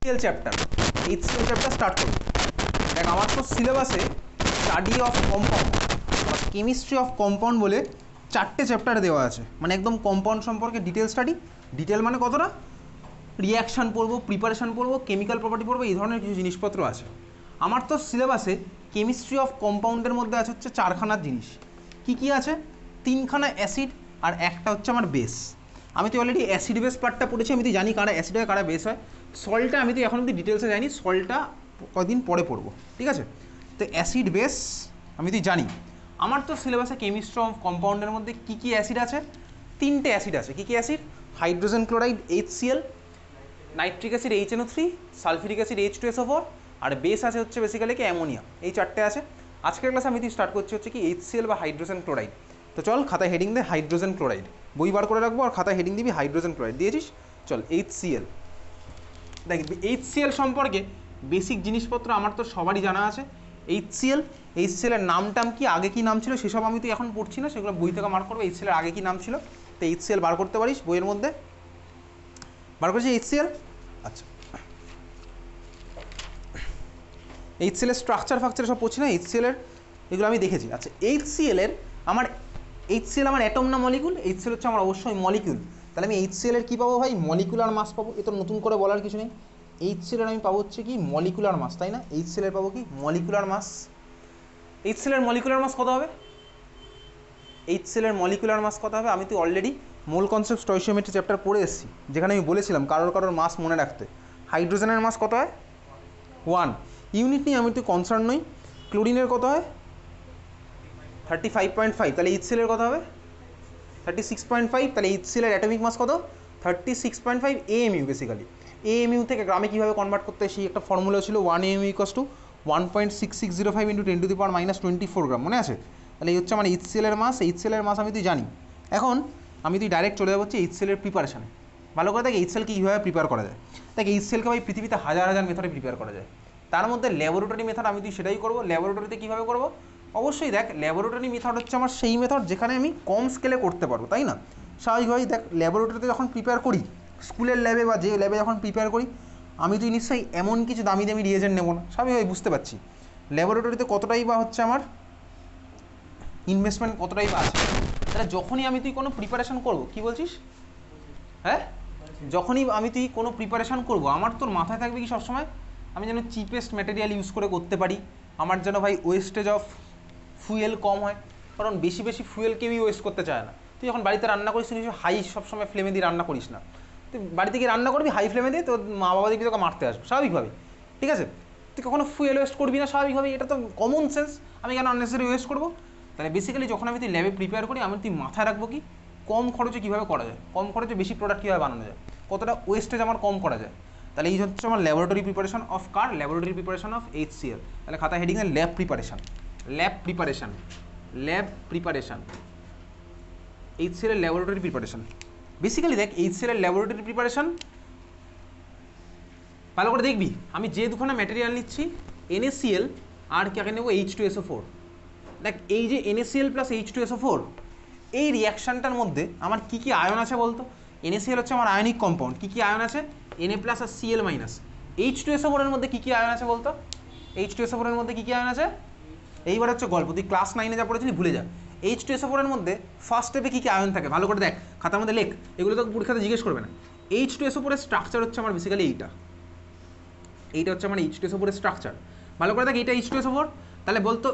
HCl chapter, HCl chapter start করব। দেখ আমার তো সিলেবাসে স্টাডি অফ কম্পাউন্ড বা কেমিস্ট্রি অফ কম্পাউন্ড বলে 4টে চ্যাপ্টার দেওয়া আছে, মানে একদম কম্পাউন্ড সম্পর্কে ডিটেল স্টাডি। ডিটেল মানে কতটা, রিয়াকশান পড়বো, প্রিপারেশান পড়বো, কেমিক্যাল প্রপার্টি পড়বো, এই ধরনের কিছু জিনিসপত্র আছে। আমার তো সিলেবাসে কেমিস্ট্রি অফ কম্পাউন্ডের মধ্যে আছে হচ্ছে 4খানা জিনিস। কি কি আছে? 3খানা অ্যাসিড আর একটা হচ্ছে আমার বেস। আমি তো অলরেডি অ্যাসিড বেস পার্টটা পড়েছি, আমি তো জানি কারা অ্যাসিড হয় কারা বেস হয়। সল্টটা আমি তো এখন অব্দি ডিটেলসে জানি, সল্টটা কদিন পরে পড়বো, ঠিক আছে? তো অ্যাসিড বেস আমি তো জানি। আমার তো সিলেবাসে কেমিস্ট্রি অফ কম্পাউন্ডের মধ্যে কি কি অ্যাসিড আছে? 3টে অ্যাসিড আছে। কি কি acid? Hydrogen chloride HCl, nitric acid HNO3, sulphuric acid H2SO4, আর বেস আছে হচ্ছে বেসিক্যালি কি অ্যামোনিয়া। এই 4টে আছে। আজকের ক্লাসে আমি স্টার্ট করছি হচ্ছে কি HCl বা হাইড্রোজেন ক্লোরাইড। তো চল খাতায় হেডিং দে হাইড্রোজেন ক্লোরাইড, বই বার করে রাখবো আর খাতায় হেডিং দিবি হাইড্রোজেন ক্লোরাইড দিয়েছিস। চল HCl দেখ, HCl সম্পর্কে বেসিক জিনিসপত্র আমার তো সবারই জানা আছে। HCl এর নাম টাম কি, আগে কি নাম ছিল সেসব আমি তো এখন পড়ছি না, সেগুলো বই থেকে মার্ক করবো। HCl এর আগে কি নাম ছিল, তো HCl বার করতে পারিস বইয়ের মধ্যে, বার করেছি HCl। আচ্ছা, HCl এর স্ট্রাকচার ফাকচার সব পড়ছি না, HCl এর এগুলো আমি দেখেছি। আচ্ছা, HCl এর আমার অ্যাটম না মলিকুল? HCl হচ্ছে আমার অবশ্যই মলিকুল। তাহলে আমি HCl এর কী পাবো ভাই? মলিকুলার মাস পাবো। এ তো নতুন করে বলার কিছু নেই। HCl এর আমি পাবো হচ্ছে কি মলিকুলার মাস, তাই না? HCl এর পাবো কি মলিকুলার মাস। HCl এর মলিকুলার মাস কত হবে? HCl এর মলিকুলার মাস কত হবে? আমি তো অলরেডি মোল কনসেপ্ট স্টয়চিওমেট্রি চ্যাপ্টার পড়ে এসেছি, যেখানে আমি বলেছিলাম কারোর মাস মনে রাখতে। হাইড্রোজেনের মাস কত হয়? 1 ইউনিট নিয়ে আমি তো কনসার্ন নই। ক্লোরিনের কত হয়? 35.5। তাহলে HCl এর কত হবে? 36.5। তাহলে HCl এর অ্যাটমিক মাস কত? 36.5 AMU। বেসিক্যালি AMU থেকে গ্রামে কীভাবে কনভার্ট করতে হয় সেই একটা ফর্মুলা ছিল, 1 AMU = 1.6605 × 10⁻⁻24 গ্রাম, মনে আছে? তাহলে এই হচ্ছে আমার HCl এর মাস। HCl এর মাস আমি তুই জানি। এখন আমি তুই ডাইরেক্ট চলে যাবো হচ্ছে HCl এর প্রিপারেশানে। ভালো করে দেখ HCl কীভাবে প্রিপেয়ার করা যায়। দেখ HClকে ভাই পৃথিবীতে হাজার হাজার মেথডে প্রিপেয়ার করা যায়, তার মধ্যে ল্যাবরেটরি মেথড আমি তুই সেটাই করবো। ল্যাবরেটরিতে কীভাবে করবো? অবশ্যই দেখ, ল্যাবরেটরি মেথড হচ্ছে আমার সেই মেথড যেখানে আমি কম স্কেলে করতে পারবো, তাই না? স্বাভাবিকভাবেই দেখ, ল্যাবরেটরিতে যখন প্রিপেয়ার করি, স্কুলের ল্যাবে বা যে ল্যাবে যখন প্রিপেয়ার করি, আমি তুই নিশ্চয়ই এমন কিছু দামি দামি রিয়েজেন্ট নেবো না। স্বাভাবিকভাবে বুঝতে পারছি ল্যাবরেটরিতে কতটাই বা হচ্ছে আমার ইনভেস্টমেন্ট কতটাই বা আছে। তাহলে যখনই আমি তুই কোনো প্রিপারেশান করবো, কী বলছিস? হ্যাঁ, যখনই আমি তুই কোনো প্রিপারেশান করবো, আমার তোর মাথায় থাকবে কি সবসময়, আমি যেন চিপেস্ট ম্যাটেরিয়াল ইউজ করে করতে পারি। আমার যেন ভাই ওয়েস্টেজ অফ ফুয়েল কম হয়, কারণ বেশি বেশি ফুয়েল কেউই ওয়েস্ট করতে চায় না। তুই যখন বাড়িতে রান্না করিস তুই হাই সবসময় ফ্লেমে দিয়ে রান্না করিস না। তুই বাড়িতে গিয়ে রান্না করবি হাই ফ্লেমে দিয়ে, তোর মা বাবা দেখবি তোকে মারতে আসবে স্বাভাবিকভাবে, ঠিক আছে? তুই কখনো ফুয়েল ওয়েস্ট করবি না স্বাভাবিকভাবে, এটা তো কমন সেন্স। আমি কেন আননেসেসারি ওয়েস্ট করবো? তাহলে বেসিক্যালি যখন আমি তুই ল্যাবে প্রিপেয়ার করি, আমি তুই মাথায় রাখবো কি কম খরচে কীভাবে করা যায়, কম খরচে বেশি প্রোডাক্ট কীভাবে বানানো যায়, কতটা ওয়েস্টেজ আমার কম করা যায়। তাহলে এই হচ্ছে আমার ল্যাবরেটরি প্রিপারেশন অফ কার? Laboratory preparation of HCl। তাহলে খাতা হেডিং এ lab preparation, lab preparation, lab preparation, HCl এর ল্যাবরেটরি প্রিপারেশন। বেসিক্যালি দেখ HCl এর ল্যাবরেটরি প্রিপারেশন ভালো করে দেখবি। আমি যে দুখানা ম্যাটেরিয়াল নিচ্ছি, NaCl আর কাকে নেবো H2SO4। দেখ এই যে NaCl + H2SO4, এই রিয়াকশানটার মধ্যে আমার কি কি আয়ন আছে বলতো? NaCl হচ্ছে আমার আয়নিক কম্পাউন্ড। কি কি আয়ন আছে? Na+ আর Cl-। H2SO4 এর মধ্যে কি কি আয়ন আছে বলতো? H2SO4 এর মধ্যে কি কি আয়ন আছে? এইবার হচ্ছে গল্প, তুই ক্লাস 9-এ যা পড়েছিলি ভুলে যা। H2SO4 এর মধ্যে ফার্স্ট স্টেপে কী কী আয়ন থাকে ভালো করে দেখ, খাতার মধ্যে লেখ, এগুলো তো পরীক্ষাতে জিজ্ঞেস করবে না। H2SO4 এর স্ট্রাকচার হচ্ছে আমার বেসিক্যালি এইটা হচ্ছে আমার H2SO4 এর স্ট্রাকচার। ভালো করে দেখ, এইটা H2SO4। তাহলে বলতো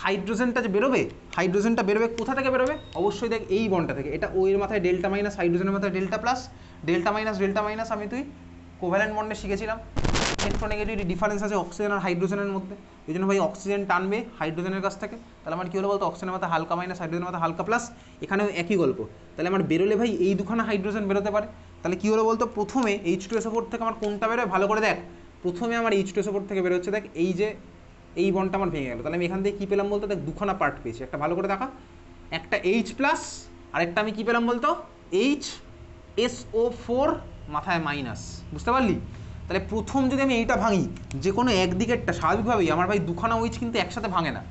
হাইড্রোজেনটা যে বেরোবে, হাইড্রোজেনটা বেরোবে কোথা থেকে বেরোবে? অবশ্যই দেখ এই বন্ডটা থেকে। এটা O এর মাথায় ডেল্টা মাইনাস, হাইড্রোজেনের মাথায় ডেল্টা প্লাস। ডেল্টা মাইনাস আমি তুই কোভ্যালেন্ট বন্ডে শিখেছিলাম, ইলেকট্রোনেগেটিভিটি ডিফারেন্স আছে অক্সিজেন আর হাইড্রোজেনের মধ্যে। এই জন্য ভাই অক্সিজেন টানবে হাইড্রোজেনের কাছ থেকে। তাহলে আমার কী হলো বলতো? অক্সিজেনের মাথায় হালকা মাইনাস, হাইড্রোজেনের মাথায় হালকা প্লাস। এখানেও একই গল্প। তাহলে আমার বেরোলে ভাই এই দুখানা হাইড্রোজেন বেরোতে পারে। তাহলে কী হলো বলতো? প্রথমে H2SO4 থেকে আমার কোনটা বেরোয় ভালো করে দেখ। প্রথমে আমার H2SO4 থেকে বেরোচ্ছে দেখ এই যে এই বন্ডটা আমার ভেঙে গেল। তাহলে আমি এখান থেকে কী পেলাম বলতো? দেখ দুখানা পার্ট পেয়েছি, একটা ভালো করে দেখা, একটা H+ আর একটা আমি কী পেলাম বলতো? HSO4 মাথায় মাইনাস। বুঝতে পারলি? তাহলে প্রথম যদি আমি এইটা ভাঙি, যে কোনো একদিকেরটা, স্বাভাবিকভাবেই আমার ভাই দুখানা OH কিন্তু একসাথে ভাঙে না,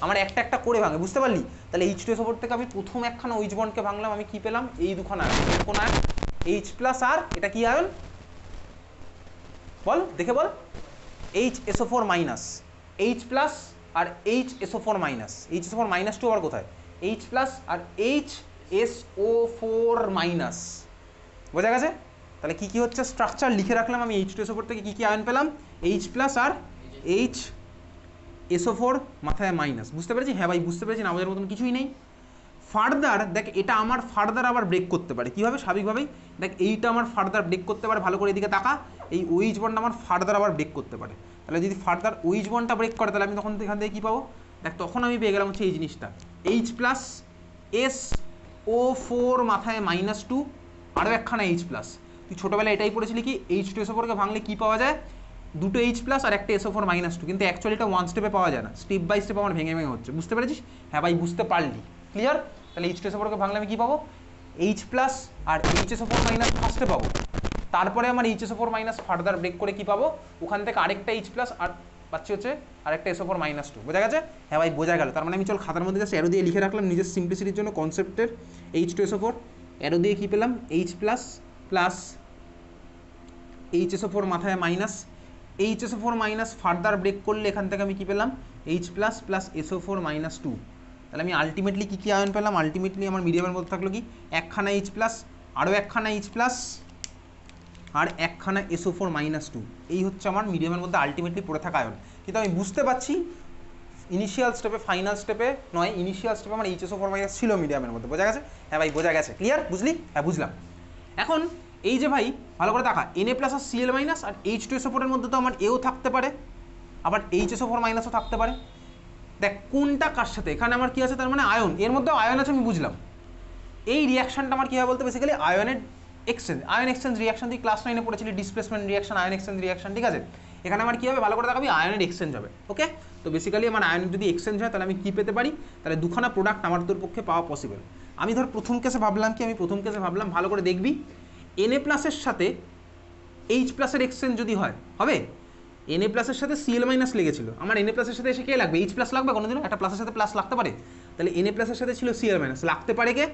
আমার একটা একটা করে ভাঙে। বুঝতে পারলি? তাহলে H2SO4 থেকে আমি প্রথম একখানা OH বন্ডকে ভাঙলাম, আমি কী পেলাম? এই দুখানা আয়ন। কোন আয়ন? H+ আর এটা কী আয়ন? বল দেখে বল, HSO4 মাইনাস H প্লাস আর HSO4 minus, HSO4 minus two আবার কোথায়, H প্লাস আর HSO4 মাইনাস, বোঝা গেছে? তাহলে কি কি হচ্ছে স্ট্রাকচার লিখে রাখলাম আমি, H2SO4 থেকে কি কি আয়ন পেলাম, H প্লাস আর HSO4 মাথায় মাইনাস, বুঝতে পেরেছি? হ্যাঁ ভাই বুঝতে পেরেছি না, আমাদের মতন কিছুই নেই। ফার্দার দেখ এটা আমার ফার্দার আবার ব্রেক করতে পারে, কীভাবে? স্বাভাবিকভাবেই দেখ এইটা আমার ফার্দার ব্রেক করতে পারে, ভালো করে এদিকে তাকা, এই OH বন্ডটা আমার ফার্দার আবার ব্রেক করতে পারে। তাহলে যদি ফার্দার OH বন্ডটা ব্রেক করে তাহলে আমি তখন এখান থেকে কী পাবো, দেখ তখন আমি পেয়ে গেলাম হচ্ছে এই জিনিসটা, H প্লাস SO4 মাথায় মাইনাস টু, আরও একখানা H প্লাস। তুই ছোটোবেলায় এটাই পড়েছিলি কি H2SO4কে ভাঙলে কী পাওয়া যায়, দুটো H প্লাস আর একটা SO4 মাইনাস টু, কিন্তু অ্যাকচুয়ালি এটা ওয়ান স্টেপে পাওয়া যায় না, স্টেপ বাই স্টেপ আমার ভেঙে ভেঙে হচ্ছে, বুঝতে পেরেছিস? হ্যাঁ ভাই বুঝতে পারলি, ক্লিয়ার? তাহলে H2SO4কে ভাঙলে আমি কী পাবো, H প্লাস আর HSO4 মাইনাস ফার্স্টে পাবো, তারপরে আমার HSO4 মাইনাস ফার্দার ব্রেক করে কী পাবো, ওখান থেকে আরেকটা H প্লাস আর পাচ্ছি হচ্ছে আরেকটা SO4 মাইনাস টু, বোঝা গেছে? হ্যাঁ ভাই বোঝা গেল। তার মানে আমি চল খাতার মধ্যে জাস্ট অ্যারো দিয়ে লিখে রাখলাম নিজের সিম্পলিসিটির জন্য কনসেপ্টের, H2SO4 অ্যারো দিয়ে কী পেলাম, H প্লাস প্লাস HSO4 মাথায় minus, HSO4 minus further break করলে এখান থেকে আমি কী পেলাম, H plus plus SO4 minus two. তাহলে আমি আলটিমেটলি কী কী আয়ন পেলাম, আলটিমেটলি আমার মিডিয়ামের মধ্যে থাকলো কি একখানা H প্লাস, আরও একখানা H প্লাস আর একখানা SO4 মাইনাস টু, এই হচ্ছে আমার মিডিয়ামের মধ্যে আলটিমেটলি পড়ে থাকা আয়ন। কিন্তু আমি বুঝতে পারছি ইনিশিয়াল স্টেপে, ফাইনাল স্টেপে নয়, ইনিশিয়াল স্টেপে আমার HSO4 মাইনাস ছিল মিডিয়ামের মধ্যে, বোঝা গেছে? হ্যাঁ ভাই বোঝা গেছে, ক্লিয়ার? বুঝলি? হ্যাঁ বুঝলাম। এখন এই যে ভাই ভালো করে দেখা, Na প্লাস আর Cl মাইনাস আর H2SO4 এর মধ্যে তো আমার এও থাকতে পারে, আবার HSO4 মাইনাসও থাকতে পারে। দেখ কোনটা কার সাথে, এখানে আমার কী আছে, তার মানে আয়ন, এর মধ্যে আয়ন আছে আমি বুঝলাম। এই রিয়াকশনটা আমার কী হয় বলতে, বেসিক্যালি আয়নের এক্সচেঞ্জ, আয়ন এক্সচেঞ্জ রিয়াকশন তুই ক্লাস 9-এ পড়েছিলি, displacement reaction, ion exchange reaction, ঠিক আছে? এখানে আমার কী হবে ভালো করে দেখাবি, আয়নের এক্সচেঞ্জ হবে, ওকে? তো বেসিক্যালি আমার আয়নের যদি এক্সচেঞ্জ হয় তাহলে আমি কী পেতে পারি, তাহলে দুখানা প্রোডাক্ট আমার তোর পক্ষে পাওয়া পসিবল। আমি ধর প্রথম কেসে ভাবলাম কি, আমি প্রথম কেসে ভাবলাম ভালো করে দেখবি, Na প্লাসের সাথে H প্লাসের এক্সচেঞ্জ যদি হয়, হবে? Na প্লাসের সাথে Cl মাইনাস লেগেছিল, আমার Na প্লাসের সাথে এসে কে লাগবে, H প্লাস লাগবে কোনোদিনও? একটা প্লাসের সাথে প্লাস লাগতে পারে? তাহলে Na প্লাসের সাথে ছিল Cl মাইনাস, লাগতে পারে কে,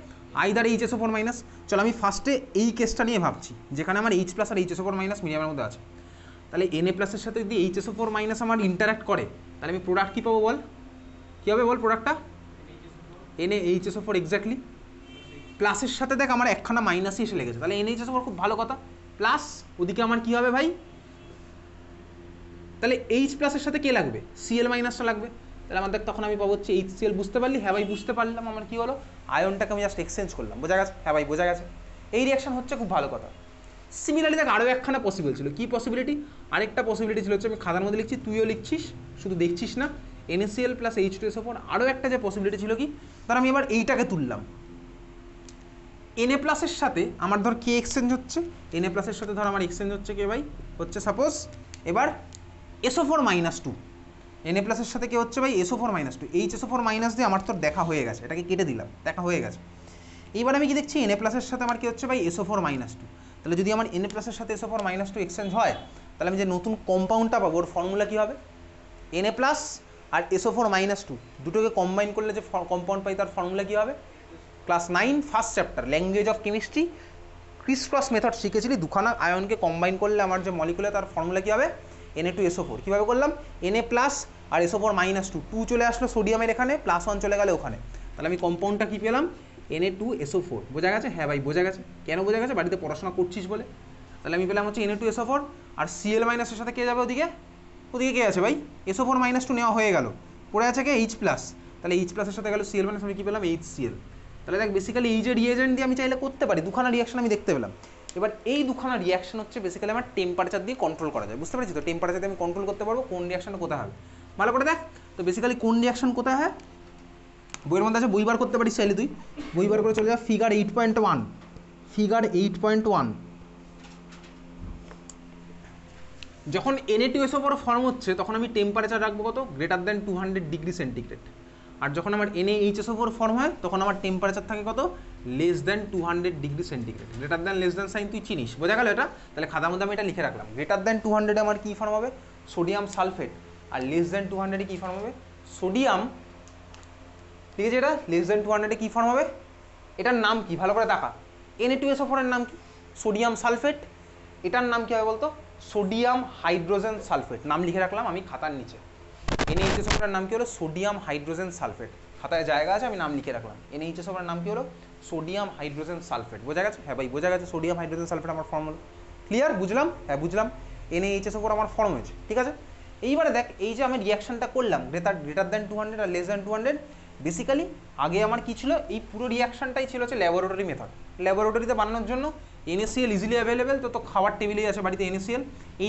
আইদার HSO4 মাইনাস। চলো আমি ফার্স্টে এই কেসটা নিয়ে ভাবছি, যেখানে আমার H প্লাস আর HSO4 মাইনাস মিডিয়ামের মধ্যে আছে। তাহলে Na প্লাসের সাথে যদি HSO4 মাইনাস আমার ইন্টারাক্ট করে তাহলে আমি প্রোডাক্ট কী পাবো বল, কী হবে বল প্রোডাক্টটা, NaHSO4 এক্স্যাক্টলি, প্লাসের সাথে দেখ আমার একখানা মাইনাসই এসে লেগেছে, তাহলে NaHSO4 খুব ভালো কথা, প্লাস ওদিকে আমার কী হবে ভাই, তাহলে H প্লাসের সাথে কে লাগবে, Cl মাইনাসটা লাগবে, তাহলে আমাদের তখন আমি পাবো হচ্ছে HCl, বুঝতে পারলি? হ্যাঁ ভাই বুঝতে পারলাম, আমার কী হলো, আয়নটাকে আমি জাস্ট এক্সচেঞ্জ করলাম, বোঝা গেছে? হ্যাঁ ভাই বোঝা গেছে, এই রিয়াকশন হচ্ছে, খুব ভালো কথা। সিমিলারলি দেখ আরও একখানা পসিবল ছিল, কী পসিবিলিটি, আরেকটা পসিবিলিটি ছিল হচ্ছে, আমি খাতার মধ্যে লিখছি, তুইও লিখছিস, শুধু দেখছিস না, NaCl প্লাস H2SO4, আরও একটা যে পসিবিলিটি ছিল কি, ধর আমি এবার এইটাকে তুললাম, Na প্লাসের সাথে আমার ধর কে এক্সচেঞ্জ হচ্ছে, Na প্লাসের সাথে ধর আমার এক্সচেঞ্জ হচ্ছে কে ভাই, হচ্ছে সাপোজ এবার SO4 মাইনাস টু, Na প্লাসের সাথে কে হচ্ছে ভাই SO4 minus two, HSO4 minus দিয়ে আমার তোর দেখা হয়ে গেছে, এটাকে কেটে দিলাম, দেখা হয়ে গেছে। এইবার আমি কি দেখছি, Na প্লাসের সাথে আমার কি হচ্ছে ভাই SO4 মাইনাস টু, তাহলে যদি আমার Na প্লাসের সাথে SO4 মাইনাস টু এক্সচেঞ্জ হয় তাহলে আমি যে নতুন কম্পাউন্ডটা পাবো ওর ফর্মুলা কী হবে, Na প্লাস আর SO4 মাইনাস টু দুটোকে কম্বাইন করলে যে কম্পাউন্ড পাই তার ফর্মুলা কী হবে, class 9 first chapter language of chemistry criss cross method শিখেছিলি, দুখানা আয়নকে কম্বাইন করলে আমার যে মলিকুলে তার ফর্মুলা কী হবে, Na2SO4, কীভাবে করলাম, Na প্লাস আর SO4 মাইনাস টু, টু চলে আসলো সোডিয়ামের এখানে, প্লাস 1 চলে গেলে ওখানে, তাহলে আমি কম্পাউন্ডটা কী পেলাম, Na2SO4, বোঝা গেছে? হ্যাঁ ভাই বোঝা গেছে, কেন বোঝা গেছে, বাড়িতে পড়াশোনা করছিস বলে। তাহলে আমি পেলাম হচ্ছে Na2SO4 আর Cl মাইনাসের সাথে কে যাবে ওদিকে, ওদিকে কে আছে ভাই, SO4 মাইনাস টু নেওয়া হয়ে গেল, পড়ে আছে কে H প্লাস, তাহলে H প্লাসের সাথে গেল Cl মাইনাস, আমি কী পেলাম HCl। তাহলে দেখ বেসিক্যালি এই যে রিয়েজেন্ট দিয়ে আমি চাইলে করতে পারি, দুখানা রিয়াকশন আমি দেখতে পেলাম। এবার এই দুখানা রিয়াকশন হচ্ছে বেসিক্যালি আমার টেম্পারেচার দিয়ে কন্ট্রোল করা যায়, বুঝতে পারছি তো, টেম্পারেচার দিয়ে আমি কন্ট্রোল করতে পারবো কোন রিয়াকশনটা কোথায় হবে, ভালো করে দেখ। তো বেসিক্যালি কোন রিয়াকশন কোথায় হয় বইয়ের মধ্যে আছে, বই বার করতে পারিস চাইলে তুই, বই বার করে চলে যা ফিগার 8.1, ফিগার 8.1, যখন Na2SO4 ফর্ম হচ্ছে তখন আমি টেম্পারেচার রাখবো কত, গ্রেটার দ্যান 200 ডিগ্রি সেন্টিগ্রেড, আর যখন আমার NaHSO4 ফর্ম হয় তখন আমার টেম্পারেচার থাকে কত, less than 200 degree centigrade, greater than less than sign তুই চিনিস, বোঝা গেল এটা? তাহলে খাতার মধ্যে আমি এটা লিখে রাখলাম, গ্রেটার দ্যান 200 আমার কী ফর্ম হবে, সোডিয়াম সালফেট, আর লেস দ্যান 200 কী ফর্ম হবে, সোডিয়াম, ঠিক আছে? এটা লেস দ্যান 200 কী ফর্ম হবে, এটার নাম কি ভালো করে দেখা, Na2SO4 এর নাম কি, সোডিয়াম সালফেট, এটার নাম কী হবে বলতো, সোডিয়াম হাইড্রোজেন সালফেট, নাম লিখে রাখলাম আমি খাতার নিচে। NaHSO4 নাম কি হলো? Sodium hydrogen sulphate. খাতায় জায়গা আছে, আমি নাম লিখে রাখলাম। NaHSO4 নাম কি হলো? Sodium hydrogen sulphate. বোঝা গেছে? হ্যাঁ ভাই বোঝা গেছে, সোডিয়াম হাইড্রোজেন সালফেট আমার ফর্ম হলো। ক্লিয়ার? বুঝলাম? হ্যাঁ বুঝলাম। NaHSO4 আমার ফর্ম হয়েছে, ঠিক আছে। এইবারে দেখ, এই যে আমি রিয়াকশনটা করলাম গ্রেটার দ্যান 200 আর লেস দ্যান 200, বেসিক্যালি আগে আমার কি ছিল? এই পুরো রিয়াকশনটাই ছিল হচ্ছে ল্যাবরেটরি মেথড। ল্যাবরেটরিতে বানানোর জন্য NaCl ইজিলি অ্যাভেলেবেল, তো খাবার টেবিলেই আছে বাড়িতে NaCl।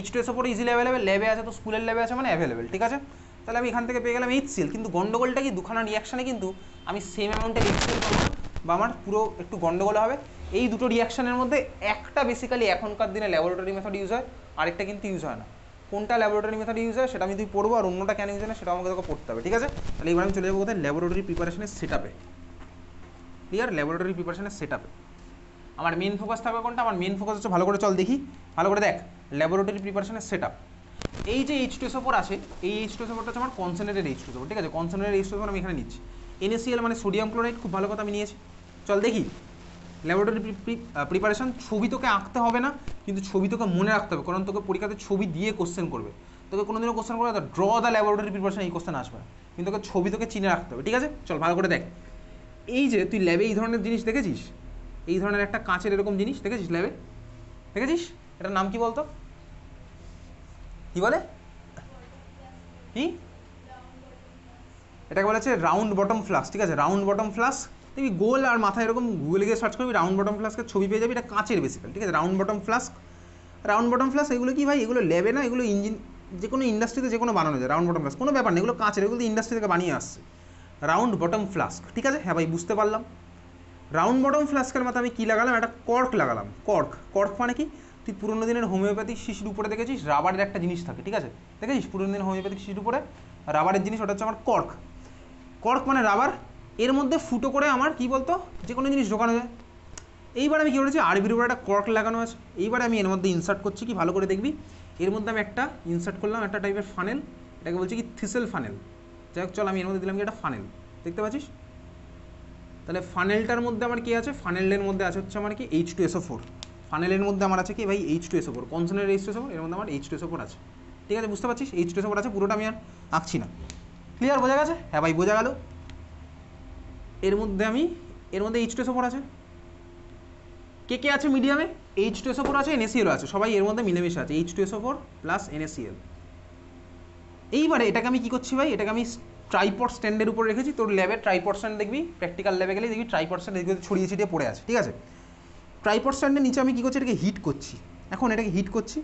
H2SO4 ইজিলি অ্যাভেলেবেল, ল্যাবে আছে, তো স্কুলের ল্যাবে আছে, মানে অ্যাভেলেবেল, ঠিক আছে। তাহলে আমি এখান থেকে পেয়ে গেলাম HCl, কিন্তু গন্ডগোলটা কি, দুখানা রিয়াকশানে কিন্তু আমি সেম অ্যামাউন্টের HCl পাবো না, বা আমার পুরো একটু গন্ডগোল হবে। এই দুটো রিয়াকশানের মধ্যে একটা বেসিক্যালি এখনকার দিনে ল্যাবরেটরি মেথড ইউজ হয়, আরেকটা কিন্তু ইউজ হয় না। কোনটা ল্যাবরেটরি মেথড ইউজ হয় সেটা আমি তুই পড়বো, আর অন্যটা কেন ইউজ হয় না সেটা আমাকে তোকে পড়তে হবে, ঠিক আছে। তাহলে এবার আমি চলে যাবো কোথায়? ল্যাবরেটরি প্রিপারেশনের সেটআপে। ক্লিয়ার? ল্যাবরেটরি প্রিপারেশনের সেটআপে আমার মেন ফোকাস থাকবে কোনটা? আমার মেন ফোকাস হচ্ছে, ভালো করে চল দেখি, ভালো করে দেখ, ল্যাবরেটরি প্রিপারেশনের সেটআপ। এই যে H2SO4 আছে, এই H2SO4টা হচ্ছে আমার কনসেন্ট্রেটেড H2SO4, ঠিক আছে। কনসেন্ট্রেটেড H2SO4 আমি এখানে নিচ্ছি। NaCl মানে সোডিয়াম ক্লোরাইড, খুব ভালো কথা আমি নিয়েছি। চল দেখি ল্যাবরেটরি প্রিপারেশন। ছবি তোকে আঁকতে হবে না, কিন্তু ছবি তোকে মনে রাখতে হবে, কারণ তোকে পরীক্ষাতে ছবি দিয়ে কোশ্চেন করবে। তোকে কোনোদিনও কোশ্চেন করবে ড্র দ্য ল্যাবরেটরি প্রিপারেশন, এই কোশ্চেন আসবে না, কিন্তু তোকে ছবি তোকে চিনে রাখতে হবে, ঠিক আছে। চল ভালো করে দেখ, এই যে তুই ল্যাবে এই ধরনের জিনিস দেখেছিস, এই ধরনের একটা কাঁচের এরকম জিনিস দেখেছিস ল্যাবে? দেখেছিস? এটার নাম কি বলতো? কি বলে? কি? এটাকে বলা হচ্ছে রাউন্ড বটম ফ্লাস্ক, ঠিক আছে। রাউন্ড বটম ফ্লাস্ক দেখবি গোল, আর মাথায় এরকম গুগলে গিয়ে সার্চ করবি রাউন্ড বটম ফ্লাস্কের ছবি পেয়ে যাবি। এটা কাঁচের বেসিক্যালি, ঠিক আছে। Round bottom flask, round bottom flask এগুলো কি ভাই? এগুলো ল্যাবে না, এগুলো ইঞ্জিন, যে কোনো ইন্ডাস্ট্রিতে যে কোনো বানানো যায় রাউন্ড বটম ফ্লাস্ক, কোনো ব্যাপার নেই, এগুলো কাঁচের, এগুলো ইন্ডাস্ট্রি থেকে বানিয়ে আসছে। রাউন্ড বটম ফ্লাস্ক, ঠিক আছে। হ্যাঁ ভাই বুঝতে পারলাম। রাউন্ড বটম ফ্লাস্কের মাথায় আমি কী লাগালাম? একটা কর্ক লাগালাম। কর্ক, কর্ক মানে কি? তুই পুরোনো দিনের হোমিওপ্যাথিক শিশির উপরে দেখেছিস রাবারের একটা জিনিস থাকে, ঠিক আছে। দেখেছিস পুরোনো দিনের হোমিওপ্যাথিক শিশির উপরে রাবারের জিনিস, ওটা হচ্ছে আমার কর্ক। কর্ক মানে রাবার। এর মধ্যে ফুটো করে আমার কি বলতো, যে কোনো জিনিস ঢোকানো যায়। এইবার আমি কী করেছি? আরবির উপরে একটা কর্ক লাগানো আছে, এইবারে আমি এর মধ্যে ইনসার্ট করছি, কি ভালো করে দেখবি, এর মধ্যে আমি একটা ইনসার্ট করলাম, একটা টাইপের ফানেল, এটাকে বলছি কি থিসেল ফানেল। যাই হোক চল, আমি এর মধ্যে দিলাম কি একটা ফানেল, দেখতে পাচ্ছিস? তাহলে ফানেলটার মধ্যে আমার কি আছে? ফানেলের মধ্যে আছে হচ্ছে আমার কি H2SO4। ফানেলের মধ্যে আমার আছে কি ভাই? H2SO4, কনসেন্ট্রেটেড H2SO4, এর মধ্যে আমার H2SO4 আছে, ঠিক আছে। বুঝতে পারছিস? H2SO4 আছে, পুরোটা আমি আর আঁকছি না। ক্লিয়ার? বোঝা গেছে? হ্যাঁ ভাই বোঝা গেল। এর মধ্যে H2SO4 আছে। কে কে আছে মিডিয়ামে? H2SO4 আছে, NaCl আছে, সবাই এর মধ্যে মিলেমিশে আছে, H2SO4 প্লাস NaCl। এইবারে এটাকে আমি কী করছি ভাই? এটাকে আমি ট্রাইপড স্ট্যান্ডের উপর রেখেছি। তোর ল্যাবে ট্রাইপড স্ট্যান্ড দেখবি, প্র্যাকটিক্যাল ল্যাবে গেলে দেখবি ট্রাইপড স্ট্যান্ড এদিকে ছড়িয়ে ছিটিয়ে পড়ে আছে, ঠিক আছে। ট্রাইপড স্ট্যান্ডের নিচে আমি কী করছি? এটাকে হিট করছি। এখন এটাকে হিট করছি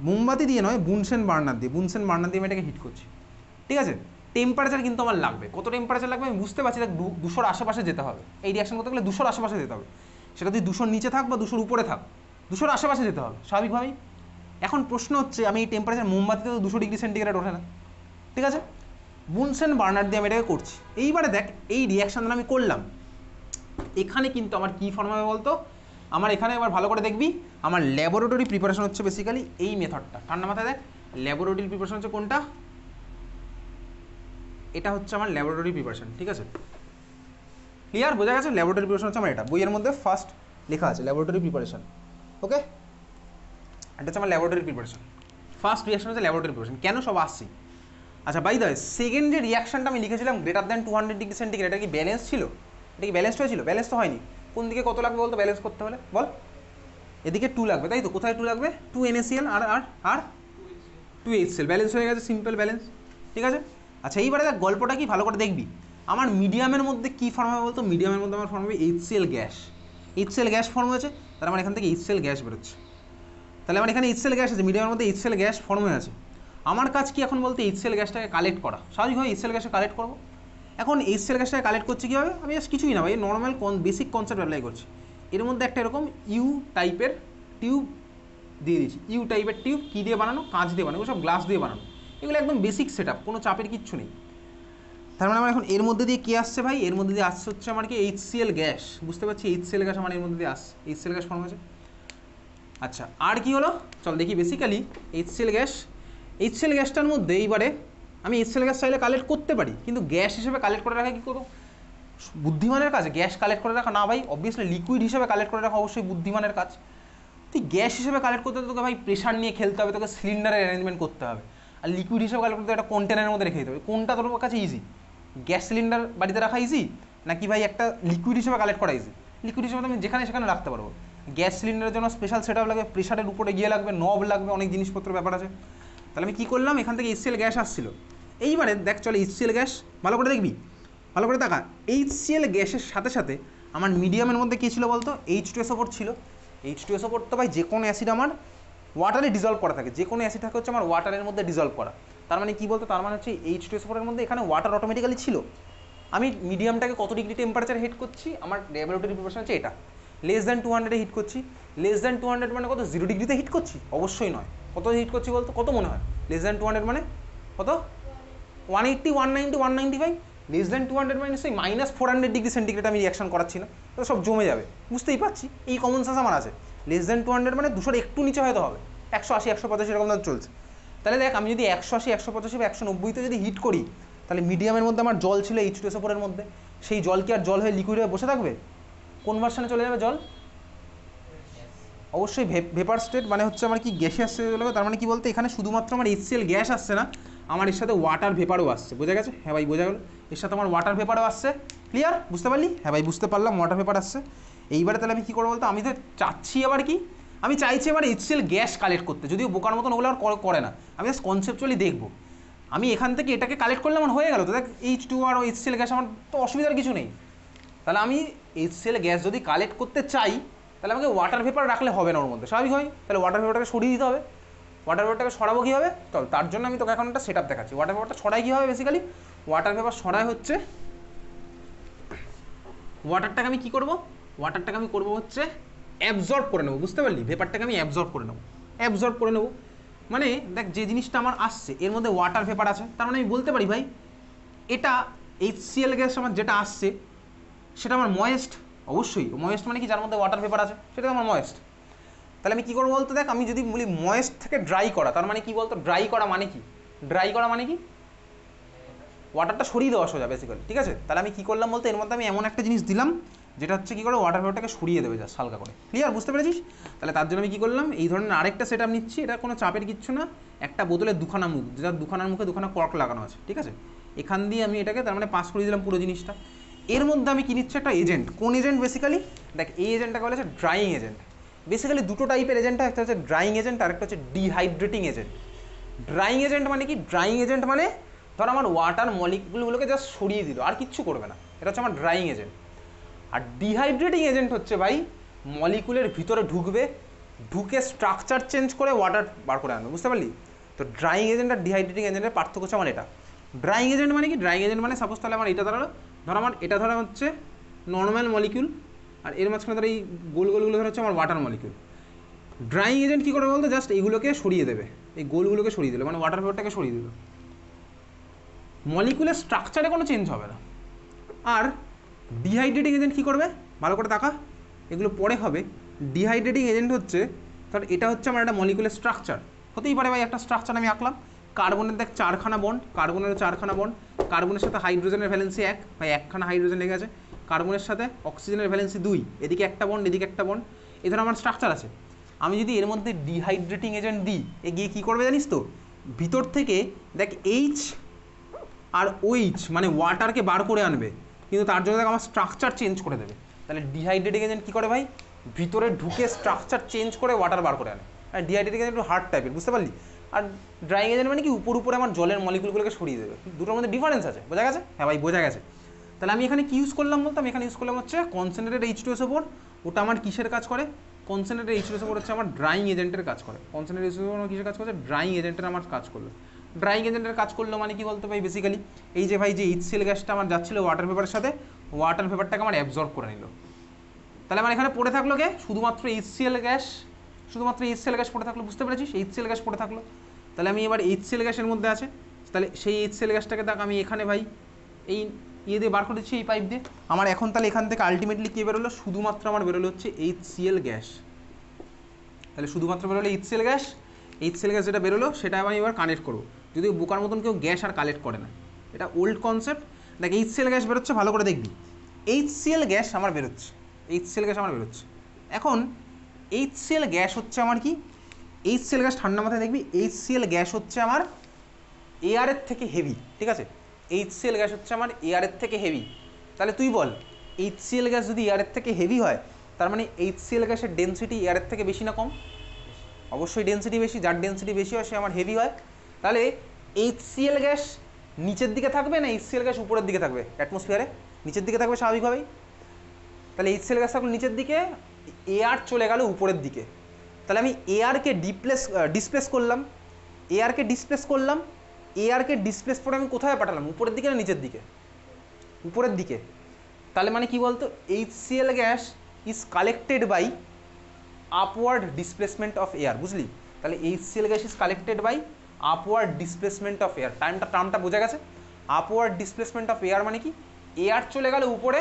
মোমবাতি দিয়ে নয়, বুনসেন বার্নার দিয়ে। বুনসেন বার্নার দিয়ে আমি এটাকে হিট করছি, ঠিক আছে। টেম্পারেচার কিন্তু আমার লাগবে। কত টেম্পারেচার লাগবে আমি বুঝতে পারছি, দেখ 200-র আশেপাশে যেতে হবে। এই রিয়াকশন করতে গেলে 200-র আশেপাশে যেতে হবে। সেটা তুই 200-র নিচে থাক বা 200-র উপরে থাক, 200-র আশেপাশে যেতে হবে স্বাভাবিকভাবেই। এখন প্রশ্ন হচ্ছে, আমি এই টেম্পারেচার মোমবাতিতে তো 200 ডিগ্রি সেন্টিগ্রেড ওঠে না, ঠিক আছে। বুনসেন বার্নার দিয়ে আমি এটাকে করছি। এইবারে দেখ, এই রিয়াকশানটা আমি করলাম, এখানে কিন্তু আমার কী ফর্ম হবে বলতো? আমার এখানে এবার ভালো করে দেখবি, আমার ল্যাবরেটরি প্রিপারেশন হচ্ছে বেসিক্যালি এই মেথডটা। ঠান্ডা মাথায় দেখ, ল্যাবরেটরি প্রিপারেশন হচ্ছে কোনটা? এটা হচ্ছে আমার ল্যাবরেটরি প্রিপারেশন, ঠিক আছে। ক্লিয়ার? বোঝা গেছে? ল্যাবরেটরি প্রিপারেশন হচ্ছে আমার এটা, বইয়ের মধ্যে ফার্স্ট লেখা আছে ল্যাবরেটরি প্রিপারেশন, ওকে। এটা হচ্ছে আমার ল্যাবরেটরি প্রিপারেশন। ফার্স্ট রিয়াকশন হচ্ছে ল্যাবরেটরি প্রিপারেশন। কেন সব আসছি? আচ্ছা বাই দ্য ওয়ে, সেকেন্ড যে রিয়াকশনটা আমি লিখেছিলাম গ্রেটার দ্যান 200 ডিগ্রি সেন্টিগ্রেড, এটা কি ব্যালেন্স ছিল? এটা কি ব্যালেন্সড হয়েছিল? ব্যালেন্স তো হয়নি। কোন দিকে কত লাগবে বলতো ব্যালেন্স করতে হলে? বল। এদিকে 2 লাগবে, তাই তো? কোথায় 2 লাগবে? 2 NaCl আর আর আর 2 HCl। ব্যালেন্স হয়ে গেছে, সিম্পল ব্যালেন্স, ঠিক আছে। আচ্ছা এইবারে দেখ গল্পটা কি, ভালো করে দেখবি। আমার মিডিয়ামের মধ্যে কী ফর্ম হবে বলতো? মিডিয়ামের মধ্যে আমার ফর্ম হবে HCl gas. HCl gas form হয়েছে, তাহলে আমার এখান থেকে HCl গ্যাস বেরোচ্ছে। তাহলে আমার এখানে HCl গ্যাস আছে, মিডিয়ামের মধ্যে HCl গ্যাস ফর্ম হয়ে আছে। আমার কাজ কি এখন বলতে? HCl গ্যাসটাকে কালেক্ট করা। স্বাভাবিকভাবে HCl গ্যাসটা কালেক্ট করবো। এখন HCl গ্যাসটাকে কালেক্ট করছি কীভাবে? আমি জাস্ট কিছুই না ভাই, নর্মাল বেসিক কনসেপ্ট অ্যাপ্লাই করছি। এর মধ্যে একটা এরকম ইউ টাইপের টিউব দিয়ে দিচ্ছি। ইউ টাইপের টিউব কী দিয়ে বানানো? কাঁচ দিয়ে বানানো, সব গ্লাস দিয়ে বানানো। এগুলো একদম বেসিক সেট আপ, কোনো চাপের কিচ্ছু নেই। তার মানে আমার এখন এর মধ্যে দিয়ে কী আসছে ভাই? এর মধ্যে দিয়ে আসছে হচ্ছে আমার কি HCl গ্যাস। বুঝতে পারছি? HCl গ্যাস আমার এর মধ্যে দিয়ে আসছে, HCl গ্যাস ফর্ম হয়েছে। আচ্ছা আর কি হলো? চল দেখি। বেসিক্যালি HCl গ্যাসটার মধ্যে এইবারে আমি HCl গ্যাস চাইলে কালেক্ট করতে পারি, কিন্তু গ্যাস হিসেবে কালেক্ট করে রাখা কী করবো? বুদ্ধিমানের কাজ গ্যাস কালেক্ট করে রাখা না ভাই, অবভিয়াসলি লিকুইড হিসেবে কালেক্ট করে রাখা অবশ্যই বুদ্ধিমানের কাজ। তুই গ্যাস হিসেবে কালেক্ট করতে তোকে ভাই প্রেশার নিয়ে খেলতে হবে, তোকে সিলিন্ডারের অ্যারেঞ্জমেন্ট করতে হবে, আর লিকুইড হিসেবে কালেক্ট করতে একটা কন্টেনারের মধ্যে রেখে দিতে হবে। কোনটা তোর কাছে ইজি? গ্যাস সিলিন্ডার বাড়িতে রাখা ইজি, নাকি ভাই একটা লিকুইড হিসেবে কালেক্ট করা ইজি? লিকুইড হিসেবে আমি যেখানে সেখানে রাখতে পারবো। গ্যাস সিলিন্ডারের জন্য স্পেশাল সেট আপ লাগবে, প্রেশারের উপরে গিয়ে লাগবে, নব লাগবে, অনেক জিনিসপত্র ব্যাপার আছে। তাহলে আমি কী করলাম, এখান থেকে HCl গ্যাস আসছিল। এইবারে দেখ চলে HCl গ্যাস, ভালো করে দেখবি, ভালো করে দেখা। HCl গ্যাসের সাথে সাথে আমার মিডিয়ামের মধ্যে কী ছিল বলতো? H2SO4 ছিল। H2SO4 তো ভাই যে কোনো অ্যাসিড আমার ওয়াটারে ডিজলভ করা থাকে, যে কোনো অ্যাসিড থাকে হচ্ছে আমার ওয়াটারের মধ্যে ডিজলভ করা। তার মানে কী বলতো? তার মানে হচ্ছে H2SO4 এর মধ্যে এখানে ওয়াটার অটোমেটিক্যালি ছিল। আমি মিডিয়ামটাকে কত ডিগ্রি টেম্পারেচার হিট করছি, আমার ল্যাবরেটরি প্রিপারেশন হচ্ছে এটা, লেস দ্যান 200 হিট করছি। লেস দ্যান 200 মানে কত? 0 ডিগ্রিতে হিট করছি? অবশ্যই নয়। কত হিট করছি বলতো? কত মনে হয়? লেস দ্যান 200 মানে কত? 180, 190, 195। লেস দ্যান 200 মানে সেই -400 ডিগ্রি সেন্টিগ্রেড আমি রিয়াকশন করাচ্ছি না, তো সব জমে যাবে, বুঝতেই পারছি। এই কমন সেন্স আমার আছে। লেস দ্যান 200 মানে 200 একটু নিচে হয়তো হবে, 180, 185 এরকম চলছে। তাহলে দেখ আমি যদি 180, 185 বা 190তে যদি হিট করি, তাহলে মিডিয়ামের মধ্যে আমার জল ছিল H2SO4 এর মধ্যে, সেই জল কি আর জল হয়ে লিকুইড হয়ে বসে থাকবে? কোন ভার্সনে চলে যাবে জল? অবশ্যই ভেপার স্টেট, মানে হচ্ছে আমার কি গ্যাসে আসছে চলে যাবে। তার মানে কি বলতে এখানে শুধুমাত্র আমার HCl গ্যাস আসছে না, আমার এর সাথে ওয়াটার ভেপারও আসছে। বোঝা গেছে? হ্যাঁ ভাই বোঝা গেল। এর সাথে আমার ওয়াটার ভেপারও আসছে। ক্লিয়ার? বুঝতে পারলি? হ্যাঁ ভাই বুঝতে পারলাম, ওয়াটার ভেপার আসছে। এইবারে তাহলে আমি কী করবো বলতো? আমি তো চাচ্ছি আবার কি, আমি চাইছি এবার HCl গ্যাস কালেক্ট করতে, যদিও বোকার মতন ওগুলো আর করে না, আমি জাস্ট কনসেপচুয়ালি দেখবো। আমি এখান থেকে এটাকে কালেক্ট করলে আমার হয়ে গেল তো, দেখ H2 আর HCl গ্যাস, আমার তো অসুবিধার কিছু নেই। তাহলে আমি HCl গ্যাস যদি কালেক্ট করতে চাই, তাহলে আমাকে ওয়াটার ভেপার রাখলে হবে না ওর মধ্যে, স্বাভাবিক হয়। তাহলে ওয়াটার ভেপারটাকে সরিয়ে দিতে হবে। ওয়াটার ভেপারটাকে সরাবো কীভাবে? চল তার জন্য আমি তোকে এখন একটা সেট আপ দেখাচ্ছি। ওয়াটার ভেপারটা সরাই কীভাবে? বেসিক্যালি ওয়াটার ভেপার সরাই হচ্ছে, ওয়াটারটাকে আমি কী করবো? ওয়াটারটাকে আমি করবো হচ্ছে অ্যাবজর্ব করে নেবো, বুঝতে পারলি? ভেপারটাকে আমি অ্যাবজর্ব করে নেবো। অ্যাবজর্ব করে নেবো মানে দেখ, যে জিনিসটা আমার আসছে এর মধ্যে ওয়াটার ভেপার আছে, তার মানে আমি বলতে পারি ভাই এটা HCl গ্যাস আমার যেটা আসছে সেটা আমার ময়েস্ট। অবশ্যই ময়েস্ট মানে কি? যার মধ্যে ওয়াটার ভেপার আছে সেটা আমার ময়েস্ট। তাহলে আমি কী করবো বলতো? দেখ আমি যদি বলি ময়েস্ট থেকে ড্রাই করা, তার মানে কি বলতো? ড্রাই করা মানে কি? ড্রাই করা মানে কি? ওয়াটারটা সরিয়ে দেওয়া সোজা বেসিক্যালি, ঠিক আছে? তাহলে আমি কী করলাম বলতো? এর মধ্যে আমি এমন একটা জিনিস দিলাম যেটা হচ্ছে কী করে ওয়াটার ভেপারটাকে সরিয়ে দেবে জাস্ট হালকা করে। ক্লিয়ার? বুঝতে পেরেছিস? তাহলে তার জন্য আমি কী করলাম, এই ধরনের আরেকটা সেট আপ নিচ্ছি। এটা কোনো চাপের কিচ্ছু না, একটা বোতলের দুখানা মুখ, যেটা দুখানার মুখে দুখানা কর্ক লাগানো আছে, ঠিক আছে? এখান দিয়ে আমি এটাকে তার মানে পাস করে দিলাম পুরো জিনিসটা। এর মধ্যে আমি কি নিচ্ছি? একটা এজেন্ট। কোন এজেন্ট? বেসিক্যালি দেখ এই এজেন্টটাকে বলা হচ্ছে ড্রাইং এজেন্ট। বেসিক্যালি দুটো টাইপের এজেন্ট হয়, একটা হচ্ছে ড্রাইং এজেন্ট আর একটা হচ্ছে ডিহাইড্রেটিং এজেন্ট। ড্রাইং এজেন্ট মানে কি? ড্রাইং এজেন্ট মানে ধর আমার ওয়াটার মলিকুলগুলোকে জাস্ট সরিয়ে দিল, আর কিচ্ছু করবে না, এটা হচ্ছে আমার ড্রাইং এজেন্ট। আর ডিহাইড্রেটিং এজেন্ট হচ্ছে ভাই মলিকুলের ভিতরে ঢুকবে, ঢুকে স্ট্রাকচার চেঞ্জ করে ওয়াটার বার করে আনবে, বুঝতে পারলি? তো ড্রাইং এজেন্ট আর ডিহাইড্রেটিং এজেন্টের পার্থক্য হচ্ছে আমার এটা। ড্রাইং এজেন্ট মানে কি? ড্রাইং এজেন্ট মানে সাপোজ তাহলে আমার এটা ধরো, ধর আমার এটা ধরা হচ্ছে নর্মাল মলিকিউল, আর এর মাঝখানে ধর এই গোলগুলো ধর হচ্ছে আমার ওয়াটার মলিকিউল। ড্রাইং এজেন্ট কী করে বলতো? জাস্ট এইগুলোকে সরিয়ে দেবে, এই গোলগুলোকে সরিয়ে দিল, মানে ওয়াটার ভেপারটাকে সরিয়ে দিল, মলিকুলের স্ট্রাকচারে কোনো চেঞ্জ হবে না। আর ডিহাইড্রেটিং এজেন্ট কী করবে? ভালো করে তাকা, এগুলো পরে হবে। ডিহাইড্রেটিং এজেন্ট হচ্ছে ধর এটা হচ্ছে আমার একটা মলিকুলের স্ট্রাকচার, হতেই পারে ভাই একটা স্ট্রাকচার আমি আঁকলাম। কার্বনের দেখ 4খানা বন্ড, কার্বনের 4খানা বন্ড, কার্বনের সাথে হাইড্রোজেনের ভ্যালেন্সি 1, ভাই 1খানা হাইড্রোজেন লেগে আছে। কার্বনের সাথে অক্সিজেনের ভ্যালেন্সি 2, এদিকে একটা বন্ড এদিকে একটা বন্ড, এই ধর আমার স্ট্রাকচার আছে। আমি যদি এর মধ্যে ডিহাইড্রেটিং এজেন্ট দিই, এ গিয়ে কী করবে জানিস তো? ভিতর থেকে দেখ H আর OH মানে ওয়াটারকে বার করে আনবে, কিন্তু তার জন্য দেখ আমার স্ট্রাকচার চেঞ্জ করে দেবে। তাহলে ডিহাইড্রেটিং এজেন্ট কী করে ভাই? ভিতরে ঢুকে স্ট্রাকচার চেঞ্জ করে ওয়াটার বার করে আনে। আর ডিহাইড্রেটিং এজেন্ট একটু হার্ড টাইপের, বুঝতে পারলি? আর ড্রাইং এজেন্ট মানে কি? উপরে আমার জলের মলিকুলগুলোকে সরিয়ে দেবে। দুটোর মধ্যে ডিফারেন্স আছে, বোঝা গেছে? হ্যাঁ ভাই বোঝা গেছে। তাহলে আমি এখানে কি ইউজ করলাম বলতো? আমি এখানে ইউজ করলাম হচ্ছে কনসেন্ট্রেটেড H2SO4। ওটা আমার কিসের কাজ করে? কনসেন্ট্রেটেড H2SO4 হচ্ছে আমার ড্রাইং এজেন্টের কাজ করে। কনসেন্ট্রেটেড H2SO4 কিসের কাজ করছে? ড্রাইং এজেন্টের আমার কাজ করলো। ড্রাইং এজেন্টের কাজ করলো মানে কি বলতো ভাই? বেসিক্যালি এই যে ভাই যে HCl গ্যাসটা আমার যাচ্ছিলো ওয়াটার ভেপারের সাথে, ওয়াটার ভেপারটাকে আমার অ্যাবজর্ব করে নিল। তাহলে আমার এখানে পড়ে থাকলো কে? শুধুমাত্র HCl গ্যাস, শুধুমাত্র HCl গ্যাস পড়ে থাকলো, বুঝতে পেরেছিস? HCl গ্যাস পড়ে থাকলো। তাহলে আমি এবার HCl গ্যাসের মধ্যে আছে, তাহলে সেই HCl গ্যাসটাকে দেখ আমি এখানে ভাই এই ইয়ে দিয়ে বার করে দিচ্ছি, এই পাইপ দিয়ে। আমার এখন তাহলে এখান থেকে আলটিমেটলি কী বেরোলো? শুধুমাত্র আমার বেরোলো হচ্ছে HCl গ্যাস। তাহলে শুধুমাত্র বেরোলো HCl গ্যাস। HCl গ্যাস যেটা বেরোলো সেটা আমি এবার কানেক্ট করবো, যদিও বোকার মতন কেউ গ্যাস আর কালেক্ট করে না, এটা ওল্ড কনসেপ্ট। দেখ HCl গ্যাস বেরোচ্ছে, ভালো করে দেখবি। HCl গ্যাস আমার বেরোচ্ছে, HCl গ্যাস আমার বেরোচ্ছে। এখন HCl গ্যাস হচ্ছে আমার কি, HCl গ্যাস ঠান্ডা মাথায় দেখবি, HCl গ্যাস হচ্ছে আমার এয়ারের থেকে হেভি, ঠিক আছে? HCl গ্যাস হচ্ছে আমার এয়ারের থেকে হেভি। তাহলে তুই বল HCl গ্যাস যদি এয়ারের থেকে হেভি হয়, তার মানে HCl গ্যাসের ডেন্সিটি এয়ারের থেকে বেশি না কম? অবশ্যই ডেন্সিটি বেশি, যার ডেন্সিটি বেশি হয় সে আমার হেভি হয়। তাহলে HCl গ্যাস নিচের দিকে থাকবে না HCl গ্যাস উপরের দিকে থাকবে? অ্যাটমসফিয়ারে নিচের দিকে থাকবে স্বাভাবিকভাবেই। তাহলে HCl গ্যাস থাকলে নিচের দিকে, এয়ার চলে গেল উপরের দিকে। তাহলে আমি এয়ারকে ডিসপ্লেস করলাম, এয়ারকে ডিসপ্লেস করলাম, এয়ারকে ডিসপ্লেস করে আমি কোথায় পাঠালাম? উপরের দিকে না নিচের দিকে? উপরের দিকে। তাহলে মানে কি বলতো, HCl gas is collected by upward displacement of air, বুঝলি? তাহলে HCl gas is collected by upward displacement of air. টার্মটা বোঝা গেছে? আপওয়ার্ড ডিসপ্লেসমেন্ট অফ এয়ার মানে কি, এয়ার চলে গেল উপরে,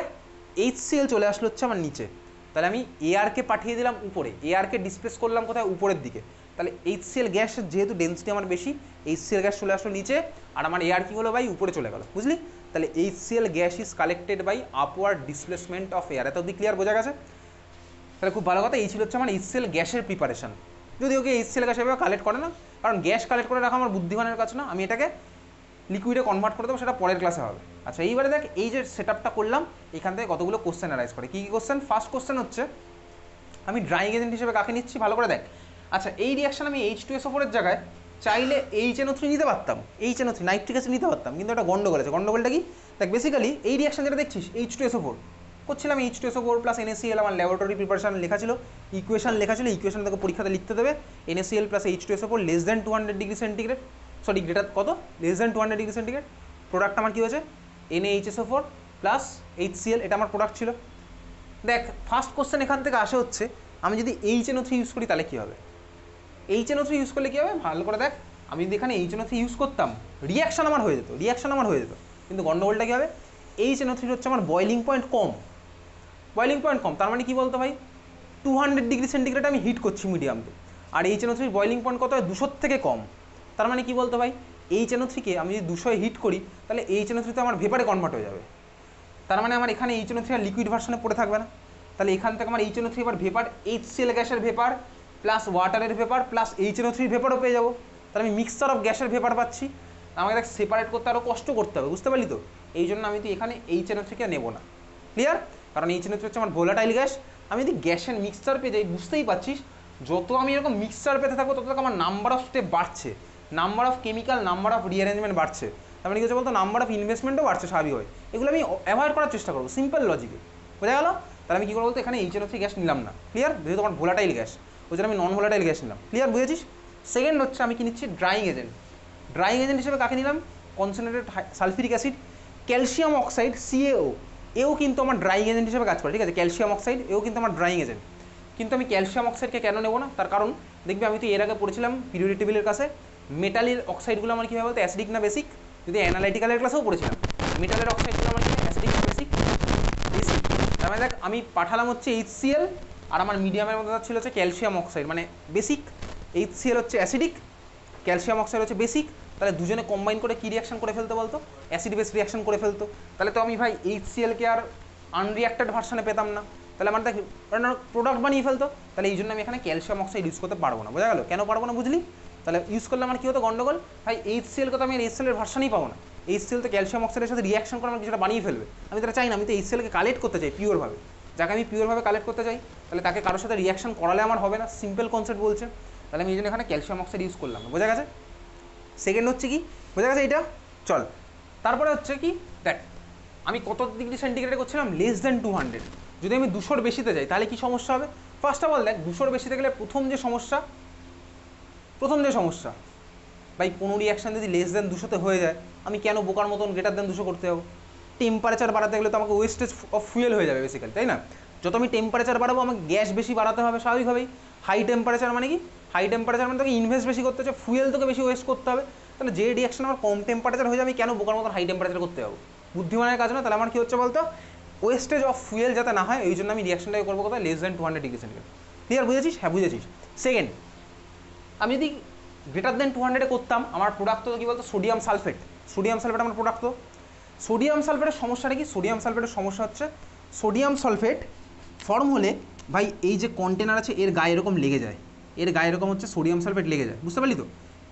HCl চলে আসলো হচ্ছে আমার নিচে। তাহলে আমি এয়ারকে পাঠিয়ে দিলাম উপরে, এয়ারকে ডিসপ্লেস করলাম কোথায়? উপরের দিকে। তাহলে HCl গ্যাসের যেহেতু ডেন্সিটি আমার বেশি, HCl গ্যাস চলে আসলো নিচে, আর আমার এয়ার কি হলো ভাই? উপরে চলে গেল, বুঝলি? তাহলে HCl gas is collected by upward displacement of air. এত অব্দি ক্লিয়ার, বোঝা গেছে? তাহলে খুব ভালো কথা, এই ছিল হচ্ছে আমার HCl গ্যাসের প্রিপারেশন। যদি ওকে HCl গ্যাস এভাবে কালেক্ট করে না, কারণ গ্যাস কালেক্ট করে রাখা আমার বুদ্ধিমানের কাছে না, আমি এটাকে লিকুইডে কনভার্ট করে দেবো, সেটা পরের ক্লাসে হবে। আচ্ছা, এইবারে দেখ, এই যে সেট আপটা করলাম, এখান থেকে কতগুলো কোশ্চেন অ্যারাইজ করে। কী কী কোশ্চেন? ফার্স্ট কোশ্চেন হচ্ছে, আমি ড্রাইং এজেন্ট হিসেবে কাকে নিচ্ছি ভালো করে দেখ। আচ্ছা, এই রিয়াকশন আমি H2SO4 এর জায়গায় চাইলে HNO3 নিতে পারতাম, HNO3 নাইট্রিক অ্যাসিড নিতে পারতাম, কিন্তু একটা গন্ডগোল আছে। গন্ডগোলটা কি? দেখ, বেসিক্যালি এই রিয়াকশন যেটা দেখছিস H2SO4 করছিলাম, H2SO4 প্লাস NaCl, আমার ল্যাবরেটরি প্রিপারেশন লেখা ছিল, ইকুয়েশন লেখা ছিল, ইকুয়েশন তোকে পরীক্ষাতে লিখতে দেবে, NaCl plus H2SO4 less than 200 degree centigrade, sorry greater কত, less than 200 degree centigrade. Product আমার কী হয়েছে? NaHSO4 প্লাস HCl, এটা আমার প্রোডাক্ট ছিল। দেখ, ফার্স্ট কোশ্চেন এখান থেকে আসে হচ্ছে, আমি যদি HNO3 ইউজ করি তাহলে কী হবে? HNO3 ইউজ করলে কী হবে ভালো করে দেখ। আমি যদি এখানে HNO3 ইউজ করতাম, রিয়াকশান আমার হয়ে যেত, কিন্তু গন্ডগোলটা কী হবে? HNO3 হচ্ছে আমার বয়লিং পয়েন্ট কম, তার মানে কি বলতো ভাই, 200 ডিগ্রি সেন্টিগ্রেড আমি হিট করছি মিডিয়ামকে, আর HNO3 বয়লিং পয়েন্ট কত হয়? 200 থেকে কম। তার মানে কি বলতো ভাই, HNO3কে আমি যদি 200 হিট করি, তাহলে HNO3 তো আমার ভেপারে কনভার্ট হয়ে যাবে। তার মানে আমার এখানে HNO3 আর লিকুইড ভার্সনে পড়ে থাকবে না। তাহলে এখান থেকে আমার HNO3 এবার ভেপার, HCl গ্যাসের ভেপার প্লাস ওয়াটারের ভেপার প্লাস HNO3 ভেপারও পেয়ে যাবো। তাহলে আমি মিক্সচার অফ গ্যাসের ভেপার পাচ্ছি। আমাকে দেখ, সেপারেট করতে আরও কষ্ট করতে হবে, বুঝতে পারলি তো? এই জন্য আমি তো এখানে HNO3কে নেবো না, ক্লিয়ার? কারণ HNO3 হচ্ছে আমার ভোলাটাইল গ্যাস। আমি যদি গ্যাসের মিক্সচার পেয়ে যাই, বুঝতেই পারছিস, যত আমি এরকম মিক্সচার পেতে থাকবো তত আমার নাম্বার অফ স্টেপ বাড়ছে, number of chemical, number of rearrangement বাড়ছে। তার মানে কি হচ্ছে বলতো, নাম্বার অফ ইনভেস্টমেন্টও বাড়ছে স্বাভাবিকভাবে। এগুলো আমি অ্যাভয়েড করার চেষ্টা করবো, সিম্পল লজিকে, বোঝা গেল? তাহলে আমি কী করবো বলতো, এখানে HNO3 গ্যাস নিলাম না, ক্লিয়ার? যেহেতু আমার ভোলাটাইল গ্যাস, ওই জন্য আমি নন ভোলাটাইল গ্যাস নিলাম, ক্লিয়ার? বুঝেছিস? সেকেন্ড হচ্ছে, আমি কি নিচ্ছি? Drawing agent. ড্রাইং এজেন্ট হিসেবে কাকে নিলাম? Concentrated sulphuric acid, calcium oxide CaO, এও কিন্তু আমার ড্রাইং এজেন্ট হিসেবে কাজ করে, ঠিক আছে? ক্যালসিয়াম অক্সাইড এও কিন্তু আমার ড্রাইং এজেন্ট। কিন্তু আমি ক্যালসিয়াম অক্সাইডকে কেন নেবো না? তার কারণ দেখবি, আমি তো এর আগে পড়েছিলাম পিরিয়ডিক টেবিলের কাছে, মেটালের অক্সাইডগুলো আমার কীভাবে বলতো, অ্যাসিডিক না বেসিক? যদি অ্যানালাইটিক্যালের ক্লাসেও পড়েছিলাম, মেটালের অক্সাইডগুলো আমার কি অ্যাসিডিক না বেসিক? বেসিক। তার মানে দেখ, আমি পাঠালাম হচ্ছে HCl, আর আমার মিডিয়ামের মধ্যে ছিল হচ্ছে ক্যালসিয়াম অক্সাইড, মানে বেসিক। HCl হচ্ছে অ্যাসিডিক, ক্যালসিয়াম অক্সাইড হচ্ছে বেসিক। তাহলে দুজনে কম্বাইন করে কী রিয়াকশন করে ফেলতো বলতো? অ্যাসিড বেস রিয়াকশন করে ফেলতো। তাহলে তো আমি ভাই HClকে আর আনরিয়াক্টেড ভার্সনে পেতাম না, তাহলে আমার দেখ প্রোডাক্ট বানিয়ে ফেলতো। তাহলে এই জন্য আমি এখানে ক্যালসিয়াম অক্সাইড ইউজ করতে পারবো না, বোঝা গেল? কেন পারবো না বুঝলি? তাহলে ইউজ করলে আমার কী হতো গন্ডগোল ভাই, HClকে তো আমি HCl-এর ভার্সনই পাবো না। HCl তো ক্যালসিয়াম অক্সাইডের সাথে রিয়াকশন করে আমার কিছুটা বানিয়ে ফেলবে, আমি তারা চাই না। আমি তো HClকে কালেক্ট করতে চাই পিওরভাবে, যাকে আমি পিওরভাবে কালেক্ট করতে চাই, তাহলে তাকে কারোর সাথে রিয়াকশন করালে আমার হবে না, সিম্পল কনসেপ্ট বলছে। তাহলে আমি এই জন্য এখানে ক্যালসিয়াম অক্সাইড ইউজ করলাম, বোঝা গেছে? সেকেন্ড হচ্ছে কি, বোঝা গেছে এটা? চল, তারপরে হচ্ছে কি দেখ, আমি কত ডিগ্রি সেন্টিগ্রেডে করছিলাম? Less than 200। যদি আমি 200-র বেশিতে যাই তাহলে কি সমস্যা হবে? ফার্স্ট অফ অল দেখ, 200-র বেশিতে গেলে প্রথম যে সমস্যা ভাই, কোনো রিয়াকশান যদি লেস দ্যান 200-তে হয়ে যায়, আমি কেন বোকার মতন গ্রেটার দ্যান 200 করতে যাবো? টেম্পারেচার বাড়াতে গেলে তো আমাকে ওয়েস্টেজ অফ ফুয়েল হয়ে যাবে বেসিক্যালি, তাই না? যত আমি টেম্পারেচার বাড়াবো, আমাকে গ্যাস বেশি বাড়াতে হবে স্বাভাবিকভাবেই। হাই টেম্পারেচার মানে কি? হাই টেম্পারেচার মানে তোকে ইনভেস্ট বেশি করতে হচ্ছে, ফুয়েল তোকে বেশি ওয়েস্ট করতে হবে। তাহলে যে রিয়াকশন আমার কম টেম্পারেচার হয়ে যাবে, আমি কেন বোকার মতন হাই টেম্পারেচার করতে যাবো? বুদ্ধিমানের কাজ না। তাহলে আমার কী হচ্ছে বলতো, ওয়েস্টেজ অফ ফুয়েল যাতে না হয়, এই জন্য আমি রিয়াকশনটাকে করবো কোথায়? Less than 200 degree centigrade. Clear? বুঝেছিস? হ্যাঁ, বুঝেছিস। সেকেন্ড, আমি যদি গ্রেটার দ্যান 200-এ করতাম, আমার প্রোডাক্ট তো কী বলতো, সোডিয়াম সালফেট। আমার প্রোডাক্ট তো সোডিয়াম সালফেটের সমস্যাটা কি? সোডিয়াম সালফেটের সমস্যা হচ্ছে, সোডিয়াম সালফেট ফর্ম হলে ভাই এই যে কন্টেনার আছে এর গায়ে এরকম লেগে যায়, এর গায়ে এরকম হচ্ছে সোডিয়াম সালফেট লেগে যায়, বুঝতে পারলি তো?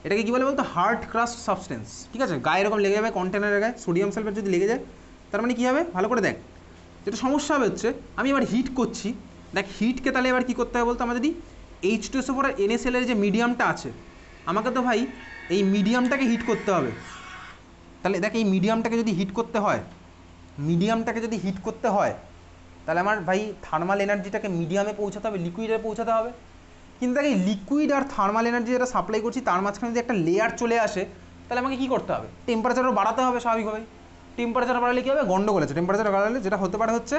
এটাকে কী বলে বলতো? হার্ড ক্রাস্ট সাবস্টেন্স, ঠিক আছে? গায়ে এরকম লেগে যাবে কন্টেনারের গায়ে, সোডিয়াম সালফেট যদি লেগে যায় তার মানে কী হবে ভালো করে দেখ। যেটা সমস্যা হবে হচ্ছে আমি এবার হিট করছি, দেখ হিটকে তাহলে এবার কী করতে হবে বলতো? আমার যদি H2SO4 আর NaCl এর যে মিডিয়ামটা আছে, আমাকে তো ভাই এই মিডিয়ামটাকে হিট করতে হবে। তাহলে দেখ এই মিডিয়ামটাকে যদি হিট করতে হয়, তাহলে আমার ভাই থার্মাল এনার্জিটাকে মিডিয়ামে পৌঁছাতে হবে, লিকুইডে পৌঁছাতে হবে। কিন্তু দেখ এই লিকুইড আর থার্মাল এনার্জি যেটা সাপ্লাই করছি তার মাঝখানে যদি একটা লেয়ার চলে আসে, তাহলে আমাকে কী করতে হবে? টেম্পারেচারও বাড়াতে হবে স্বাভাবিকভাবেই। টেম্পারেচার বাড়ালে কী হবে? গন্ডগোল আছে। টেম্পারেচার বাড়ালে যেটা হতে পারে হচ্ছে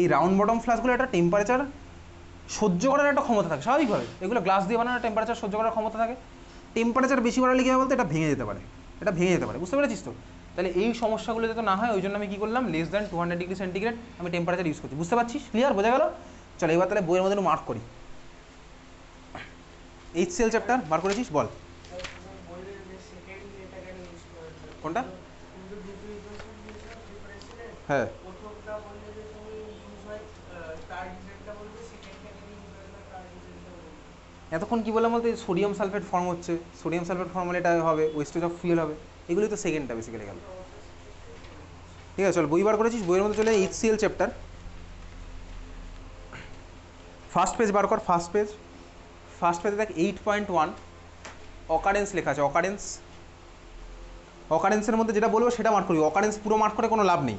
এই রাউন্ড বটম ফ্লাস্কগুলো একটা টেম্পারেচার সহ্য করার একটা ক্ষমতা থাকে স্বাভাবিকভাবে, এগুলো গ্লাস দিয়ে বানানো টেম্পারেচার সহ্য করার ক্ষমতা থাকে। টেম্পারেচার বেশি বাড়ালে কী হবে বলতে? এটা ভেঙে যেতে পারে, বুঝতে পেরেছিস তো? তাহলে এই সমস্যাগুলো যাতে না হয় ওই জন্য আমি কী করলাম, লেস দ্যান 200 ডিগ্রি সেন্টিগ্রেড আমি টেম্পারেচার ইউজ করছি, বুঝতে পারছিস? ক্লিয়ার, বোঝা গেল? চলো এবার তাহলে বইয়ের মধ্যে মার্ক করি। HCl চ্যাপ্টার বার করেছিস, বল কোনটা? হ্যাঁ এতক্ষণ কী বললাম বলতে? সোডিয়াম সালফেট ফর্ম হচ্ছে, সোডিয়াম সালফেট ফর্ম হলে এটা হবে ওয়েস্টেজ অফ ফুয়েল হবে, এগুলোই তো সেকেন্ডটা বেসিক্যালি গেল। ঠিক আছে চল বই বার করেছিস, বইয়ের মধ্যে চলে HCl চ্যাপ্টার। ফার্স্ট পেজ বার কর, ফার্স্ট পেজে দেখ 8.1 অকারেন্স লেখা আছে। অকারেন্সের মধ্যে যেটা বলবো সেটা মার্ক করবি, অকারেন্স পুরো মার্ক করে কোনো লাভ নেই।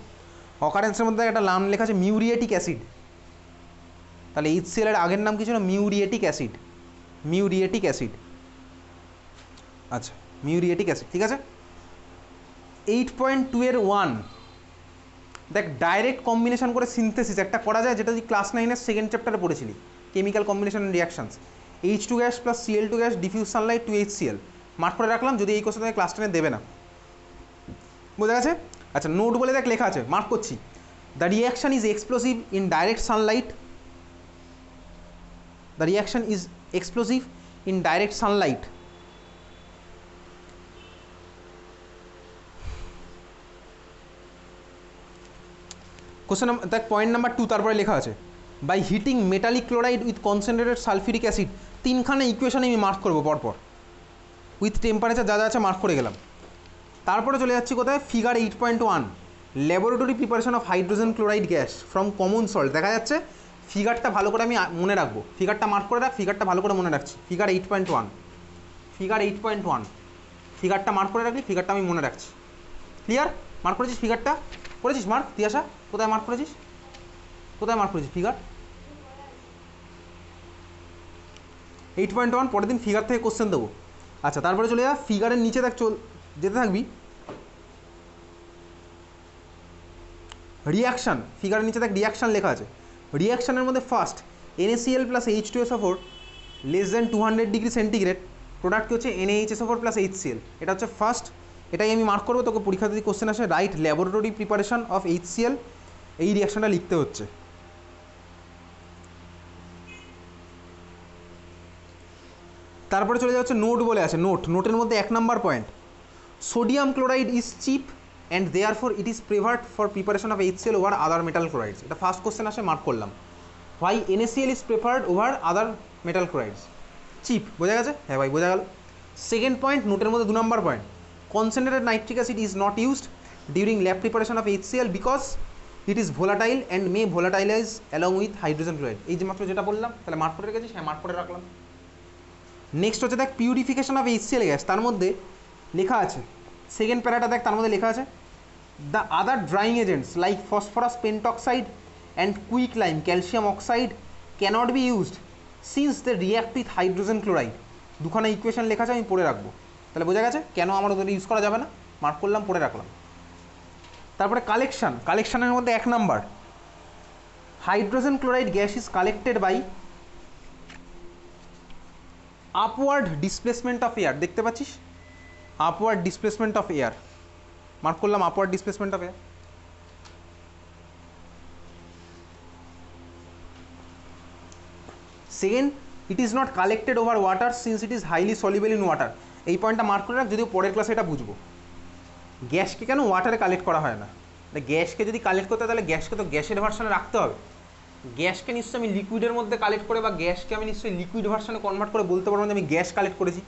অকারেন্সের মধ্যে একটা নাম লেখা আছে মিউরিয়েটিক অ্যাসিড, তাহলে HCl এর আগের নাম কি ছিল? Muriatic acid. আচ্ছা মিউরিয়েটিক অ্যাসিড, ঠিক আছে। 8.2 এর 1 দেখ ডাইরেক্ট কম্বিনেশন করে সিনথেসিস একটা করা যায়, যেটা তুই ক্লাস 9-এর সেকেন্ড চ্যাপ্টারে পড়েছিলি, chemical combination and reactions. H2 gas plus Cl2 gas diffuse sunlight to HCl mark করে রাখলাম, যদি এই কোশ্চেন ক্লাস 10 দেবে না, বোঝা গেছে? আচ্ছা নোট বলে দেখ লেখা আছে, মার্ক করছি। The reaction is explosive in direct sunlight, question দেখ পয়েন্ট নাম্বার 2 তারপরে লেখা আছে by heating metallic chloride with concentrated sulphuric acid. তিনখানে ইকুয়েশনে আমি মার্ক করবো পরপর, উইথ টেম্পারেচার যা যা আছে মার্ক করে গেলাম। তারপরে চলে যাচ্ছি কোথায়? Figure 8.1 laboratory preparation of hydrogen chloride gas from common salt. দেখা যাচ্ছে ফিগারটা ভালো করে আমি মনে রাখবো, ফিগারটা মার্ক করে রাখ, ফিগারটা ভালো করে মনে রাখছি। ফিগার 8.1 ফিগারটা মার্ক করে রাখলি, ফিগারটা আমি মনে রাখছি। ক্লিয়ার? মার্ক করেছিস ফিগারটা? করেছিস মার্ক? তিয়াশা কোথায় মার্ক করেছিস? ফিগার 8.1 পরের দিন ফিগার থেকে কোশ্চেন দেবো। আচ্ছা তারপরে চলে যা ফিগারের নিচে দেখ, যেতে থাকবি। রিয়াকশান, ফিগারের নিচে দেখ রিয়াকশান লেখা আছে। রিয়াকশানের মধ্যে first NaCl plus H2SO4 less than 200 degree centigrade, product কি হচ্ছে? NaHSO4 প্লাস HCl, এটা হচ্ছে ফার্স্ট। এটাই আমি মার্ক করবো, তোকে পরীক্ষাতে যদি কোশ্চেন আসে right laboratory preparation of HCl, এই রিয়াকশানটা লিখতে হচ্ছে। তারপরে চলে যাচ্ছে নোট বলে আছে, নোটের মধ্যে 1 নাম্বার point, sodium chloride is cheap and therefore it is preferred for preparation of HCl over other metal chlorides. এটা ফার্স্ট কোশ্চেন আসে, মার্ক করলাম। Why NaCl is preferred over other metal chlorides? Cheap, বোঝা গেছে? হ্যাঁ ভাই বোঝা গেল। সেকেন্ড পয়েন্ট নোটের মধ্যে 2 নাম্বার point, concentrated nitric acid is not used during lab preparation of HCl because it is volatile and may volatilise along with hydrogen chloride. এই যে মাত্র যেটা বললাম, তাহলে মার্ক করে রেখেছিস? হ্যাঁ মার্ক করে রাখলাম। নেক্সট হচ্ছে দেখ পিউরিফিকেশন অফ HCl গ্যাস, তার মধ্যে লেখা আছে সেকেন্ড প্যারাটা দেখ, তার মধ্যে লেখা আছে the other drying agents like phosphorus pentoxide and quick lime calcium oxide cannot be used since they react with hydrogen chloride. দুখানা ইকুয়েশন লেখা আছে, আমি পড়ে রাখবো। তাহলে বোঝা গেছে কেন আমার ওদের ইউজ করা যাবে না, মার্ক করলাম, পড়ে রাখলাম। তারপরে কালেকশানের মধ্যে 1 নাম্বার, hydrogen chloride gas is collected by upward displacement of air. দেখতে পাচ্ছিস upward displacement of air, mark করলাম upward displacement of air. Second, it is not collected over water since it is highly soluble in water. এই পয়েন্টটা mark করে রাখ, যদিও পরের ক্লাসে এটা বুঝবো। গ্যাসকে কেন ওয়াটারে কালেক্ট করা হয় না? গ্যাসকে যদি কালেক্ট করতে হয় তাহলে গ্যাসকে তো গ্যাসের ভার্সনে রাখতে হবে, গ্যাসকে নিশ্চয়ই আমি লিকুইডের মধ্যে কালেক্ট করে বা গ্যাসকে আমি নিশ্চয়ই লিকুইড ভার্সনে কনভার্ট করে বলতে পারবো যে আমি গ্যাস কালেক্ট করেছি।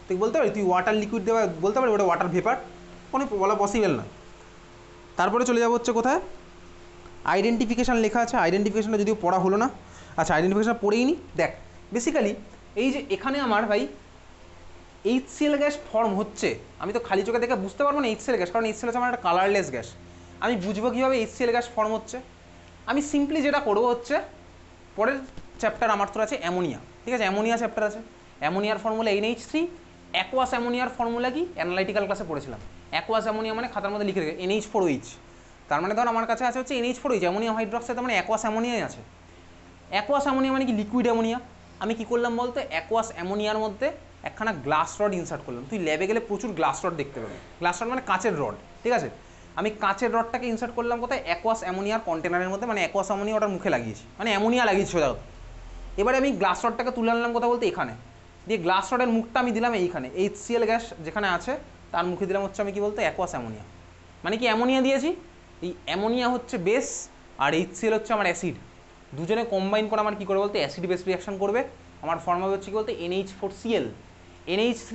তুই বলতে পারি তুই ওয়াটার লিকুইড দেওয়া বলতে পারি ওটা ওয়াটার ভেপার, কোনো বলা পসিবল না। তারপরে চলে যাবো হচ্ছে কোথায়, আইডেন্টিফিকেশান লেখা আছে, আইডেন্টিফিকেশানটা যদিও পড়া হলো না। আচ্ছা আইডেন্টিফিকেশান পড়েই নি। দেখ বেসিক্যালি এই যে এখানে আমার ভাই HCl গ্যাস ফর্ম হচ্ছে, আমি তো খালি চোখে দেখে বুঝতে পারবো না HCl গ্যাস, কারণ HCl হচ্ছে আমার একটা কালারলেস গ্যাস। আমি বুঝবো কীভাবে HCl গ্যাস ফর্ম হচ্ছে? আমি সিম্পলি যেটা করবো হচ্ছে, পরের চ্যাপ্টার আমার তো আছে অ্যামোনিয়া, ঠিক আছে, অ্যামোনিয়া চ্যাপ্টার আছে। অ্যামোনিয়ার ফর্মুলা NH3, অ্যাকোয়াস অ্যামোনিয়ার ফর্মুলা কি অ্যানালাইটিক্যাল ক্লাসে পড়েছিলাম। অ্যাকোয়াস অ্যামোনিয়া মানে খাতার মধ্যে লিখে রেখে NH4OH, তার মানে ধর আমার কাছে আছে হচ্ছে NH4OH, অ্যামোনিয়াম হাইড্রক্সাইড, তার মানে অ্যাকোয়াস অ্যামোনিয়াই আছে। অ্যাকোয়াস অ্যামোনিয়া মানে কি লিকুইড অ্যামোনিয়া। আমি কি করলাম বলতো, অ্যাকোয়াস অ্যামোনিয়ার মধ্যে একখানা গ্লাস রড ইনসার্ট করলাম। তুই ল্যাবে গেলে প্রচুর গ্লাস রড দেখতে পাবি, গ্লাস রড মানে কাঁচের রড, ঠিক আছে। আমি কাঁচের রডটাকে ইনসার্ট করলাম কোথায়, অ্যাকোয়াস অ্যামোনিয়ার কন্টেনারের মধ্যে, মানে অ্যাকোয়াস অ্যামোনিয়া ওটার মুখে লাগিয়েছি, মানে অ্যামোনিয়া লাগিয়েছি সোজা কথা। এবারে আমি গ্লাস রডটাকে তুলে আনলাম কথা বলতে এখানে, দিয়ে গ্লাস রডের মুখটা আমি দিলাম এইখানে, HCl গ্যাস যেখানে আছে তার মুখে দিলাম হচ্ছে আমি কি বলতো অ্যাকোয়াস অ্যামোনিয়া। মানে কি অ্যামোনিয়া দিয়েছি, এই অ্যামোনিয়া হচ্ছে বেস আর HCl হচ্ছে আমার অ্যাসিড, দুজনে কম্বাইন করে আমার কী করে বলতে অ্যাসিড বেস রিয়াকশন করবে। আমার ফর্ম হবে হচ্ছে কি বলতে NH4Cl, NH3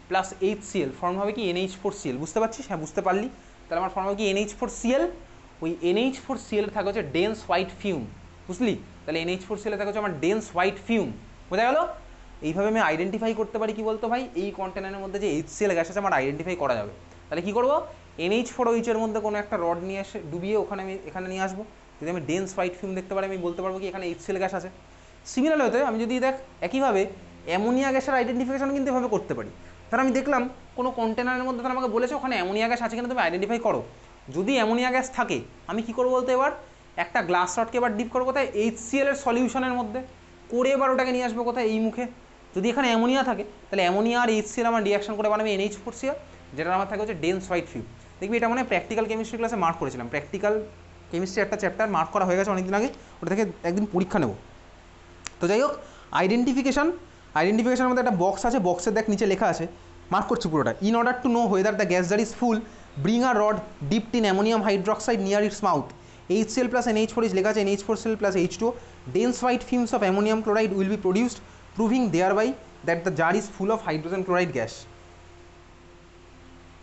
plus HCl form হবে কি NH4Cl। বুঝতে পারছিস? হ্যাঁ বুঝতে পারলি। তাহলে আমার ফর্ম হবে কি NH4Cl, ওই NH4Cl থাকে হচ্ছে ডেন্স হোয়াইট ফিউম, বুঝলি? তাহলে NH4Cl থাকে হচ্ছে আমার ডেন্স হোয়াইট ফিউম, বোঝা গেল? এইভাবে আমি আইডেন্টিফাই করতে পারি কি বলতো ভাই, এই কন্টেনারের মধ্যে যে HCl গ্যাস আছে আমার আইডেন্টিফাই করা যাবে। তাহলে কী করবো, NH4OH এর মধ্যে কোনো একটা রড নিয়ে এসে ডুবিয়ে ওখানে আমি এখানে নিয়ে আসবো, যদি আমি ডেন্স হোয়াইট ফিল্ম দেখতে পারি আমি বলতে পারবো কি এখানে HCl গ্যাস আছে। সিমিলার হতে আমি যদি দেখ একইভাবে অ্যামোনিয়া গ্যাসের আইডেন্টিফিকেশন কিন্তু এভাবে করতে পারি। ধর আমি দেখলাম কোনো কন্টেনারের মধ্যে তারা আমাকে বলেছে ওখানে অ্যামোনিয়া গ্যাস আছে কিনা তুমি আইডেন্টিফাই করো। যদি অ্যামোনিয়া গ্যাস থাকে আমি কী করবো বলতে, এবার একটা গ্লাস রডকে এবার ডিপ করবো কোথায়, HCl এর সলিউশনের মধ্যে করে এবার ওটাকে নিয়ে আসবো কোথায়, এই মুখে। যদি এখানে অ্যামোনিয়া থাকে তাহলে অ্যামোনিয়া আর HCl আমার রিয়াকশন করে বানাবে NH4Cl, যেটা আমার থাকে হচ্ছে ডেন্স হোয়াইট ফিল্ম। দেখবি এটা মানে প্র্যাকটিক্যাল কেমিস্ট্রি ক্লাসে মার্ক করেছিলাম, প্র্যাকটিক্যাল কেমিস্ট্রি একটা চ্যাপ্টার মার্ক করা হয়ে গেছে অনেকদিন আগে, ওটা থেকে একদিন পরীক্ষা নেব। তো যাই হোক আইডেন্টিফিকেশনের মধ্যে একটা বক্স আছে, বক্সের দেখ নিচে লেখা আছে, মার্ক করছি পুরোটা, in order to know whether the gas jar is full bring a rod dipped in ammonium hydroxide near its mouth, HCl plus NH4 লেখা আছে NH4Cl plus H2O, dense white fumes of ammonium chloride will be produced proving thereby that the jar is full of hydrogen chloride gas.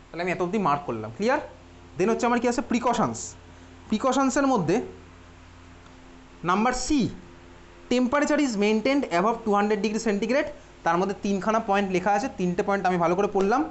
তাহলে আমি এত অবধি mark করলাম, clear. দেন হচ্ছে আমার কি আছে প্রিকশনসের মধ্যে number C, temperature is maintained above 200 degree centigrade, তার মধ্যে তিনখানা পয়েন্ট লেখা আছে, তিনটে পয়েন্ট আমি ভালো করে পড়লাম।